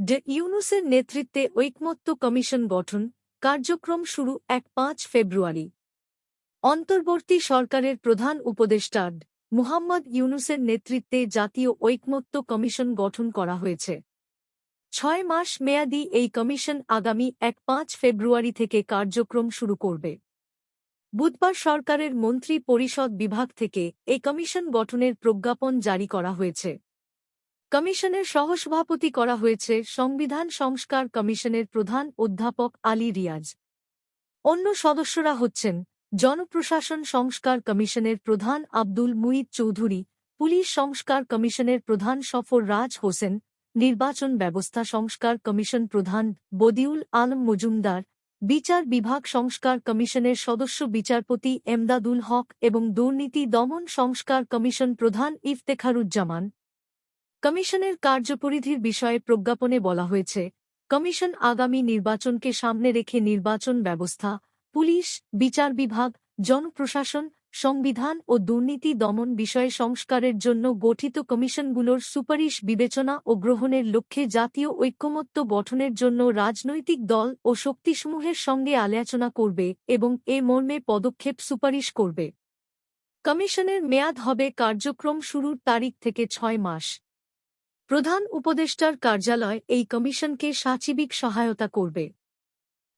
ইউনূসের নেতৃত্বে ঐকমত্য কমিশন গঠন, কার্যক্রম শুরু ৫ ফেব্রুয়ারি। অন্তর্বর্তী সরকারের প্রধান উপদেষ্টা মুহাম্মদ ইউনূসের নেতৃত্বে জাতীয় ঐকমত্য কমিশন গঠন করা হয়েছে। ৬ মাস মেয়াদী এই কমিশন আগামী ৫ ফেব্রুয়ারি থেকে কার্যক্রম শুরু করবে। বুধবার সরকারের মন্ত্রী পরিষদ বিভাগ থেকে এই কমিশন গঠনের প্রজ্ঞাপন জারি করা হয়েছে। কমিশনের সহসভাপতি করা হয়েছে সংবিধান সংস্কার কমিশনের প্রধান অধ্যাপক আলী রিয়াজ। অন্য সদস্যরা হচ্ছেন জনপ্রশাসন সংস্কার কমিশনের প্রধান আব্দুল মুঈদ চৌধুরী, পুলিশ সংস্কার কমিশনের প্রধান সফর রাজ হোসেন, নির্বাচন ব্যবস্থা সংস্কার কমিশন প্রধান বদিউল আলম মজুমদার, বিচার বিভাগ সংস্কার কমিশনের সদস্য বিচারপতি এমদাদুল হক এবং দুর্নীতি দমন সংস্কার কমিশন প্রধান ইফতেখারুজ্জামান। কমিশনের কার্যপরিধির বিষয়ে প্রজ্ঞাপনে বলা হয়েছে, কমিশন আগামী নির্বাচনকে সামনে রেখে নির্বাচন ব্যবস্থা, পুলিশ, বিচার বিভাগ, জনপ্রশাসন, সংবিধান ও দুর্নীতি দমন বিষয়ে সংস্কারের জন্য গঠিত কমিশনগুলোর সুপারিশ বিবেচনা ও গ্রহণের লক্ষ্যে জাতীয় ঐকমত্য গঠনের জন্য রাজনৈতিক দল ও শক্তিসমূহের সঙ্গে আলোচনা করবে এবং এ মর্মে পদক্ষেপ সুপারিশ করবে। কমিশনের মেয়াদ হবে কার্যক্রম শুরুর তারিখ থেকে ৬ মাস। প্রধান উপদেষ্টার কার্যালয় এই কমিশনকে সাচিবিক সহায়তা করবে।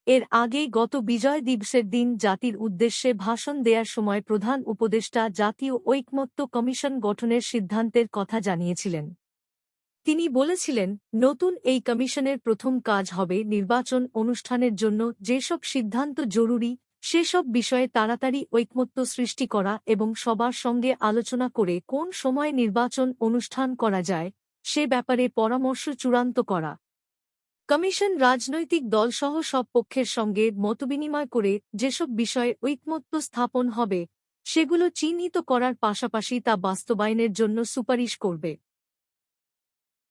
এর আগে গত বিজয় দিবসের দিন জাতির উদ্দেশ্যে ভাষণ দেয়ার সময় প্রধান উপদেষ্টা জাতীয় ঐকমত্য কমিশন গঠনের সিদ্ধান্তের কথা জানিয়েছিলেন। তিনি বলেছিলেন, নতুন এই কমিশনের প্রথম কাজ হবে নির্বাচন অনুষ্ঠানের জন্য যেসব সিদ্ধান্ত জরুরি সেসব বিষয়ে তাড়াতাড়ি ঐকমত্য সৃষ্টি করা এবং সবার সঙ্গে আলোচনা করে কোন সময় নির্বাচন অনুষ্ঠান করা যায় সে ব্যাপারে পরামর্শ চূড়ান্ত করা। কমিশন রাজনৈতিক দলসহ সব পক্ষের সঙ্গে মতবিনিময় করে যেসব বিষয়ে ঐকমত্য স্থাপন হবে সেগুলো চিহ্নিত করার পাশাপাশি তা বাস্তবায়নের জন্য সুপারিশ করবে।